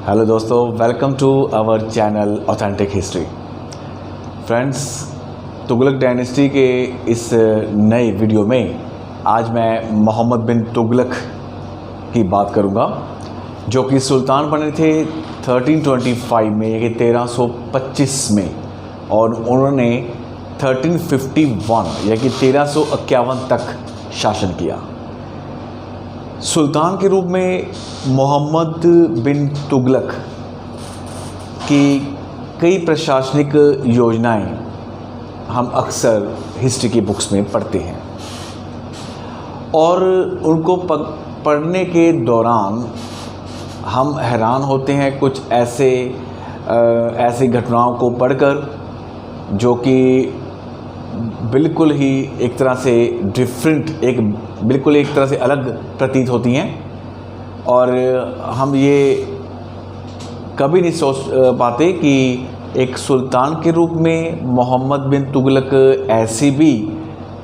Hello दोस्तों, welcome to our channel authentic history. Friends, Tughlaq dynasty के इस नए वीडियो में आज मैं मोहम्मद बिन तुगलक की बात करूंगा, जो कि सुल्तान बने थे 1325 में, यानी 1325 में, और उन्होंने 1351 यानी 1351 तक शासन किया। सुल्तान के रूप में मोहम्मद बिन तुगलक की कई प्रशासनिक योजनाएं हम अक्सर हिस्ट्री की बुक्स में पढ़ते हैं, और उनको पढ़ने के दौरान हम हैरान होते हैं कुछ ऐसी घटनाओं को पढ़कर जो कि बिल्कुल ही एक तरह से डिफरेंट, बिल्कुल एक तरह से अलग प्रतीत होती हैं, और हम ये कभी नहीं सोच पाते कि एक सुल्तान के रूप में मोहम्मद बिन तुगलक ऐसी भी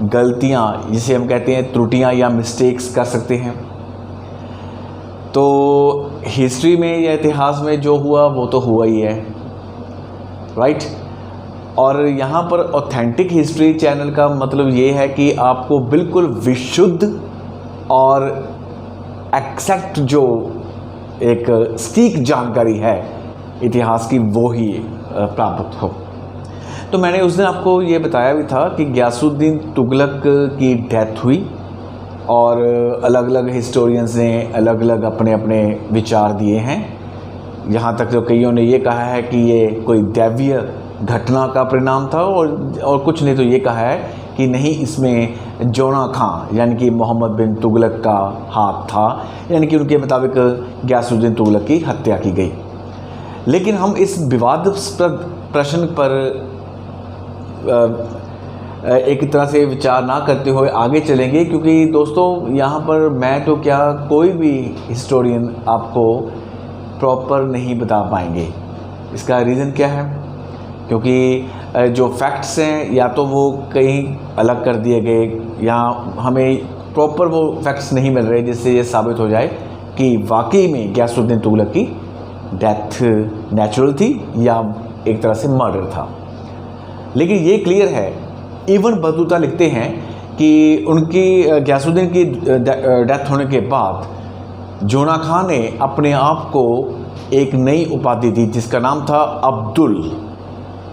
गलतियां, जिसे हम कहते हैं त्रुटियां या मिस्टेक्स, कर सकते हैं। तो हिस्ट्री में या इतिहास में जो हुआ वो तो हुआ ही है, राइट। और यहाँ पर ऑथेंटिक हिस्ट्री चैनल का मतलब ये है कि आपको बिल्कुल विशुद्ध और एक्जैक्ट जो एक सटीक जानकारी है इतिहास की, वो ही प्राप्त हो। तो मैंने उस दिन आपको ये बताया भी था कि गियासुद्दीन तुगलक की डेथ हुई, और अलग अलग हिस्टोरियंस ने अलग अलग अपने अपने विचार दिए हैं। यहाँ तक तो कईयों ने ये कहा है कि ये कोई दैवीय घटना का परिणाम था, और कुछ ने तो ये कहा है कि नहीं, इसमें जोना खां यानी कि मोहम्मद बिन तुगलक का हाथ था, यानी कि उनके मुताबिक गियासुद्दीन तुगलक की हत्या की गई। लेकिन हम इस विवादास्पद प्रश्न पर एक तरह से विचार ना करते हुए आगे चलेंगे, क्योंकि दोस्तों यहाँ पर मैं तो क्या, कोई भी हिस्टोरियन आपको प्रॉपर नहीं बता पाएंगे। इसका रीज़न क्या है? क्योंकि जो फैक्ट्स हैं या तो वो कहीं अलग कर दिए गए, या हमें प्रॉपर वो फैक्ट्स नहीं मिल रहे जिससे ये साबित हो जाए कि वाकई में गियासुद्दीन तुगलक की डेथ नेचुरल थी या एक तरह से मर्डर था। लेकिन ये क्लियर है, इब्न बतूता लिखते हैं कि उनकी गियासुद्दीन की डेथ होने के बाद जोना खां ने अपने आप को एक नई उपाधि दी, जिसका नाम था अब्दुल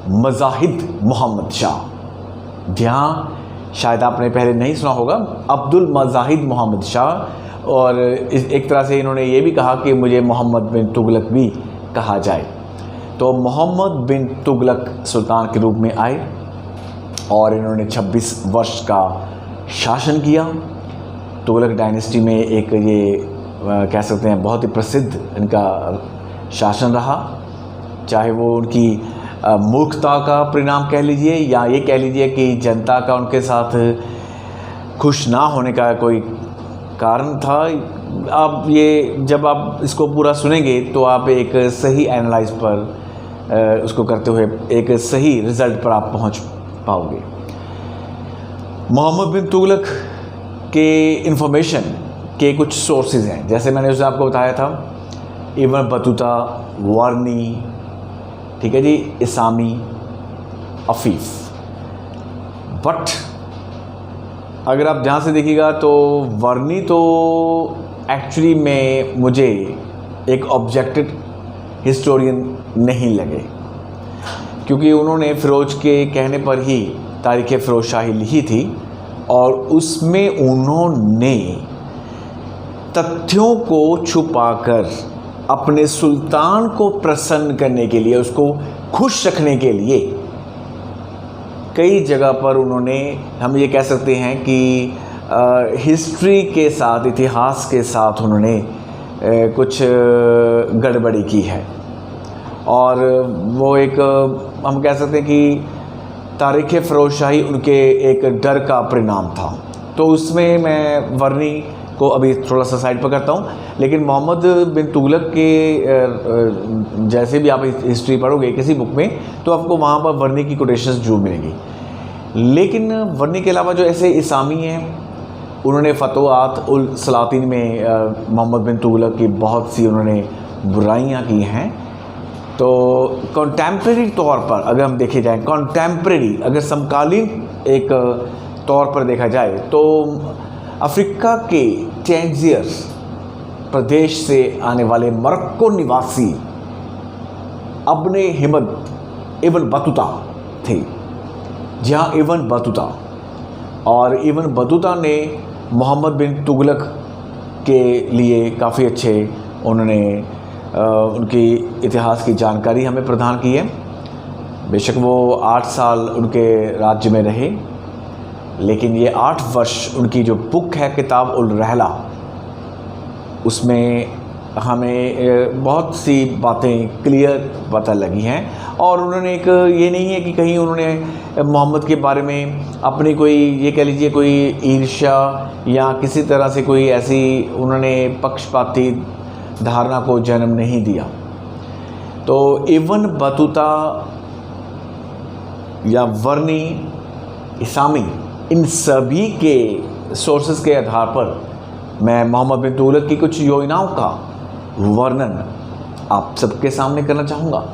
मज़ाहिद मोहम्मद शाह। जहाँ शायद आपने पहले नहीं सुना होगा, अब्दुल मज़ाहिद मोहम्मद शाह। और एक तरह से इन्होंने ये भी कहा कि मुझे मोहम्मद बिन तुगलक भी कहा जाए। तो मोहम्मद बिन तुगलक सुल्तान के रूप में आए, और इन्होंने 26 वर्ष का शासन किया। तुगलक डायनेस्टी में एक ये कह सकते हैं बहुत ही प्रसिद्ध इनका शासन रहा, चाहे वो उनकी मूर्खता का परिणाम कह लीजिए, या ये कह लीजिए कि जनता का उनके साथ खुश ना होने का कोई कारण था। आप ये जब आप इसको पूरा सुनेंगे तो आप एक सही एनालाइज पर उसको करते हुए एक सही रिज़ल्ट पर आप पहुंच पाओगे। मोहम्मद बिन तुगलक के इंफॉर्मेशन के कुछ सोर्सेज हैं, जैसे मैंने उसने आपको बताया था, इब्न बतूता, वारनी, ठीक है जी, इसामी, अफीफ। बट अगर आप ध्यान से देखिएगा तो वारनी तो एक्चुअली में मुझे एक ऑब्जेक्टिव हिस्टोरियन नहीं लगे, क्योंकि उन्होंने फ़िरोज के कहने पर ही तारीख़ फ़िरोज शाही लिखी थी, और उसमें उन्होंने तथ्यों को छुपाकर अपने सुल्तान को प्रसन्न करने के लिए, उसको खुश रखने के लिए कई जगह पर उन्होंने, हम ये कह सकते हैं कि हिस्ट्री के साथ, इतिहास के साथ उन्होंने कुछ गड़बड़ी की है। और वो एक हम कह सकते हैं कि तारीख़ फ़िरोज शाही उनके एक डर का परिणाम था। तो उसमें मैं वर्नी को अभी थोड़ा सा साइड पर करता हूँ, लेकिन मोहम्मद बिन तुगलक के जैसे भी आप हिस्ट्री पढ़ोगे किसी बुक में, तो आपको वहाँ पर वर्नी की कोटेशंस जरूर मिलेंगी। लेकिन वर्नी के अलावा जो ऐसे इसामी हैं, उन्होंने फतवात उल सलातीन में मोहम्मद बिन तुगलक की बहुत सी उन्होंने बुराइयां की हैं। तो कंटेम्प्रेरी तौर पर अगर हम देखे जाएं, कंटेम्प्रेरी अगर समकालीन एक तौर पर देखा जाए तो अफ्रीका के टैंजियर्स प्रदेश से आने वाले मोरक्को निवासी अब्ने हिमद इब्न बतूता थे। जहाँ इब्न बतूता और इब्न बतूता ने मोहम्मद बिन तुगलक के लिए काफ़ी अच्छे उन्होंने उनकी इतिहास की जानकारी हमें प्रदान की है। बेशक वो 8 साल उनके राज्य में रहे, लेकिन ये 8 वर्ष उनकी जो बुक है किताब उल रहला, उसमें हमें बहुत सी बातें क्लियर पता लगी हैं। और उन्होंने एक ये नहीं है कि कहीं उन्होंने मोहम्मद के बारे में अपनी कोई ये कह लीजिए कोई ईर्ष्या या किसी तरह से कोई ऐसी उन्होंने पक्षपाती धारणा को जन्म नहीं दिया। तो इब्न बतूता या वर्नी इसामी, इन सभी के सोर्सेस के आधार पर मैं मोहम्मद बिन तुगलक की कुछ योजनाओं का वर्णन आप सबके सामने करना चाहूँगा।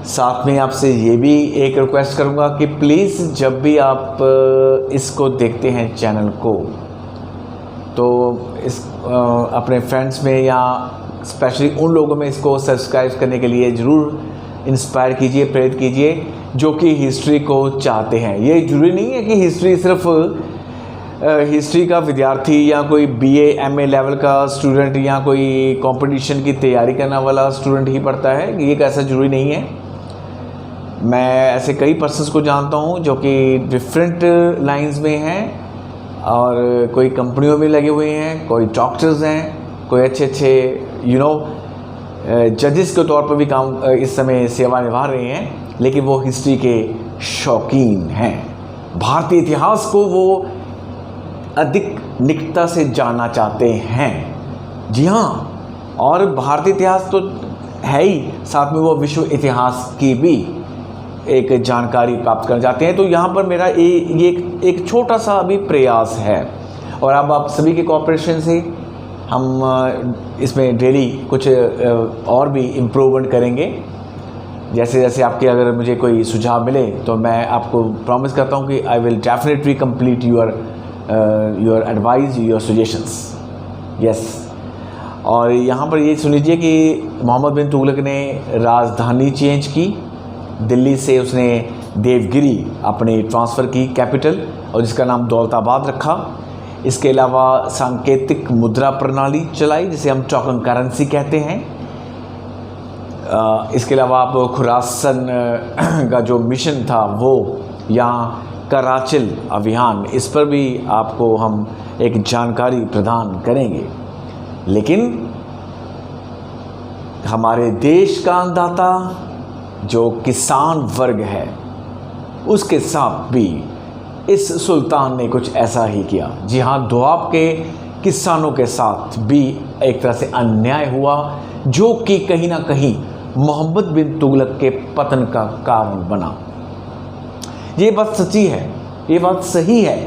साथ में आपसे ये भी एक रिक्वेस्ट करूँगा कि प्लीज़ जब भी आप इसको देखते हैं चैनल को, तो इस अपने फ्रेंड्स में या स्पेशली उन लोगों में इसको सब्सक्राइब करने के लिए ज़रूर इंस्पायर कीजिए, प्रेरित कीजिए जो कि हिस्ट्री को चाहते हैं। ये ज़रूरी नहीं है कि हिस्ट्री सिर्फ हिस्ट्री का विद्यार्थी या कोई BA MA लेवल का स्टूडेंट या कोई कंपटीशन की तैयारी करने वाला स्टूडेंट ही पढ़ता है, ये ऐसा ज़रूरी नहीं है। मैं ऐसे कई पर्सन्स को जानता हूँ जो कि डिफरेंट लाइंस में हैं और कोई कंपनियों में लगे हुए हैं, कोई डॉक्टर्स हैं, कोई अच्छे जजेस के तौर पर भी काम इस समय सेवा निभा रहे हैं, लेकिन वो हिस्ट्री के शौकीन हैं। भारतीय इतिहास को वो अधिक निकटता से जानना चाहते हैं। जी हाँ, और भारतीय इतिहास तो है ही, साथ में वो विश्व इतिहास की भी एक जानकारी प्राप्त करना चाहते हैं। तो यहाँ पर मेरा ये एक छोटा सा अभी प्रयास है, और अब आप सभी के कोऑपरेशन से हम इसमें डेली कुछ और भी इम्प्रूवमेंट करेंगे। जैसे जैसे आपके अगर मुझे कोई सुझाव मिले तो मैं आपको प्रॉमिस करता हूँ कि I will definitely complete your advice, your suggestions. Yes, और यहाँ पर ये सुन लीजिए कि मोहम्मद बिन तुगलक ने राजधानी चेंज की, दिल्ली से उसने देवगिरी अपनी ट्रांसफ़र की कैपिटल, और जिसका नाम दौलताबाद रखा। इसके अलावा सांकेतिक मुद्रा प्रणाली चलाई जिसे हम टोकन करेंसी कहते हैं। इसके अलावा आप खुरासन का जो मिशन था वो, यहाँ कराचिल अभियान, इस पर भी आपको हम एक जानकारी प्रदान करेंगे। लेकिन हमारे देश का अन्नदाता जो किसान वर्ग है, उसके साथ भी इस सुल्तान ने कुछ ऐसा ही किया। जी हाँ, दोआब के किसानों के साथ भी एक तरह से अन्याय हुआ, जो कि कहीं ना कहीं मोहम्मद बिन तुगलक के पतन का कारण बना। ये बात सच्ची है, ये बात सही है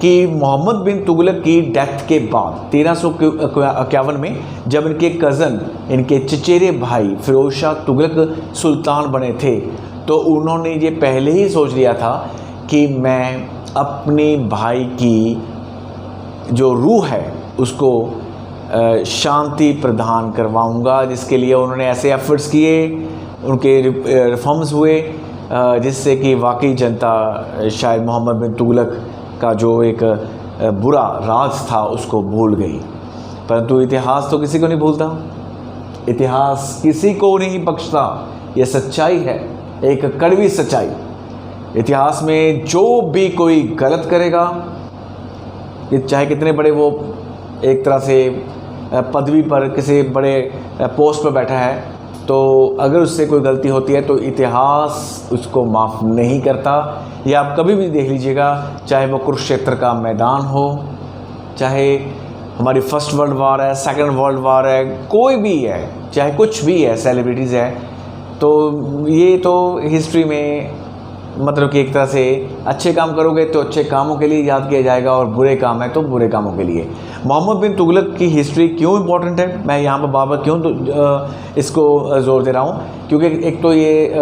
कि मोहम्मद बिन तुगलक की डेथ के बाद 1351 में जब इनके कज़न, इनके चचेरे भाई फिरोज शाह तुगलक सुल्तान बने थे, तो उन्होंने ये पहले ही सोच लिया था कि मैं अपने भाई की जो रूह है उसको शांति प्रदान करवाऊंगा, जिसके लिए उन्होंने ऐसे एफर्ट्स किए, उनके रिफॉर्म्स हुए, जिससे कि वाकई जनता शायद मोहम्मद बिन तुगलक का जो एक बुरा राज था उसको भूल गई। परंतु इतिहास तो किसी को नहीं भूलता, इतिहास किसी को नहीं बख्शता। ये सच्चाई है, एक कड़वी सच्चाई। इतिहास में जो भी कोई गलत करेगा, चाहे कितने बड़े वो एक तरह से पदवी पर किसी बड़े पोस्ट पर बैठा है, तो अगर उससे कोई गलती होती है तो इतिहास उसको माफ़ नहीं करता। ये आप कभी भी देख लीजिएगा, चाहे वो कुरुक्षेत्र का मैदान हो, चाहे हमारी फर्स्ट वर्ल्ड वार है, सेकंड वर्ल्ड वार है, कोई भी है, चाहे कुछ भी है, सेलिब्रिटीज़ है, तो ये तो हिस्ट्री में मतलब कि एक तरह से अच्छे काम करोगे तो अच्छे कामों के लिए याद किया जाएगा और बुरे काम है तो बुरे कामों के लिए। मोहम्मद बिन तुगलक की हिस्ट्री क्यों इम्पोर्टेंट है, मैं यहाँ पर बार-बार क्यों इसको ज़ोर दे रहा हूँ, क्योंकि एक तो ये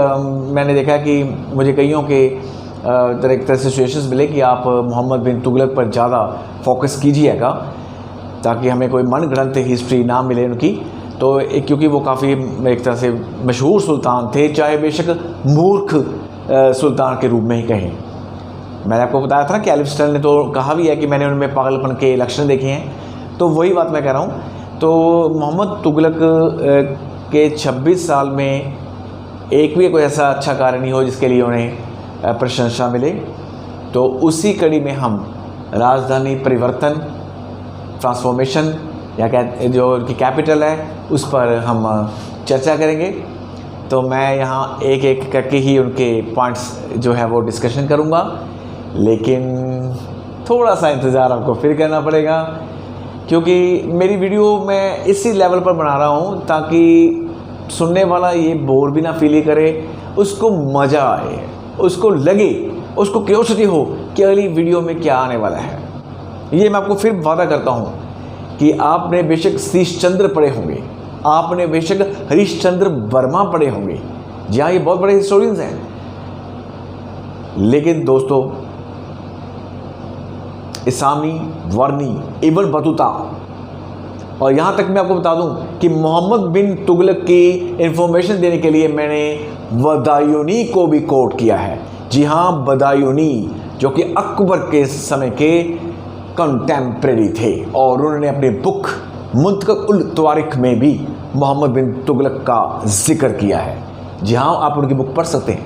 मैंने देखा कि मुझे कईयों के एक तरह से सिचुएशंस मिले कि आप मोहम्मद बिन तुगलक पर ज़्यादा फोकस कीजिएगा ताकि हमें कोई मनगढ़ंत हिस्ट्री ना मिले उनकी। तो क्योंकि वो काफ़ी एक तरह से मशहूर सुल्तान थे, चाहे बेशक मूर्ख सुल्तान के रूप में ही कहें। मैंने आपको बताया था ना कि एलिफस्टन ने तो कहा भी है कि मैंने उनमें पागलपन के लक्षण देखे हैं, तो वही बात मैं कह रहा हूँ। तो मोहम्मद तुगलक के 26 साल में एक भी कोई ऐसा अच्छा कार्य नहीं हो जिसके लिए उन्हें प्रशंसा मिले। तो उसी कड़ी में हम राजधानी परिवर्तन, ट्रांसफॉर्मेशन या जो उनकी कैपिटल है उस पर हम चर्चा करेंगे। तो मैं यहाँ एक एक करके ही उनके पॉइंट्स जो है वो डिस्कशन करूँगा, लेकिन थोड़ा सा इंतज़ार आपको फिर करना पड़ेगा क्योंकि मेरी वीडियो मैं इसी लेवल पर बना रहा हूँ ताकि सुनने वाला ये बोर भी ना फील करे, उसको मज़ा आए, उसको लगे, उसको क्यूरियोसिटी हो कि अगली वीडियो में क्या आने वाला है। ये मैं आपको फिर वादा करता हूँ कि आपने बेशक शीशचंद्र पढ़े होंगे, आपने बेशक हरीशचंद्र वर्मा पढ़े होंगे, जी हाँ ये बहुत बड़े हिस्टोरियंस हैं, लेकिन दोस्तों इसामी, वर्नी, इब्न बतूता, और यहाँ तक मैं आपको बता दूं कि मोहम्मद बिन तुगलक की इंफॉर्मेशन देने के लिए मैंने बदायूनी को भी कोट किया है। जी हाँ, बदायूनी जो कि अकबर के समय के कंटेम्प्रेरी थे और उन्होंने अपनी बुक मुंतक़-उल-तवारिख़ में भी मोहम्मद बिन तुगलक का जिक्र किया है। जी हाँ, आप उनकी बुक पढ़ सकते हैं।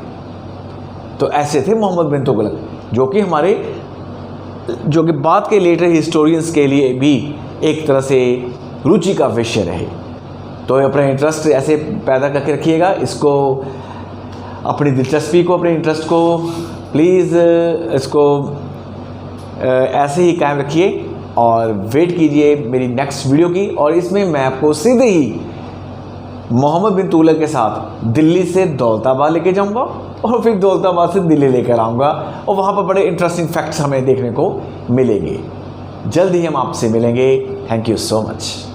तो ऐसे थे मोहम्मद बिन तुगलक जो कि बाद के लेटर हिस्टोरियंस के लिए भी एक तरह से रुचि का विषय रहे। तो अपना इंटरेस्ट ऐसे पैदा करके रखिएगा, इसको अपनी दिलचस्पी को, अपने इंटरेस्ट को प्लीज़ इसको ऐसे ही कायम रखिए और वेट कीजिए मेरी नेक्स्ट वीडियो की। और इसमें मैं आपको सीधे ही मोहम्मद बिन तुगलक के साथ दिल्ली से दौलताबाद लेके जाऊंगा और फिर दौलताबाद से दिल्ली लेकर आऊँगा और वहाँ पर बड़े इंटरेस्टिंग फैक्ट्स हमें देखने को मिलेंगे। जल्द ही हम आपसे मिलेंगे। Thank you so much.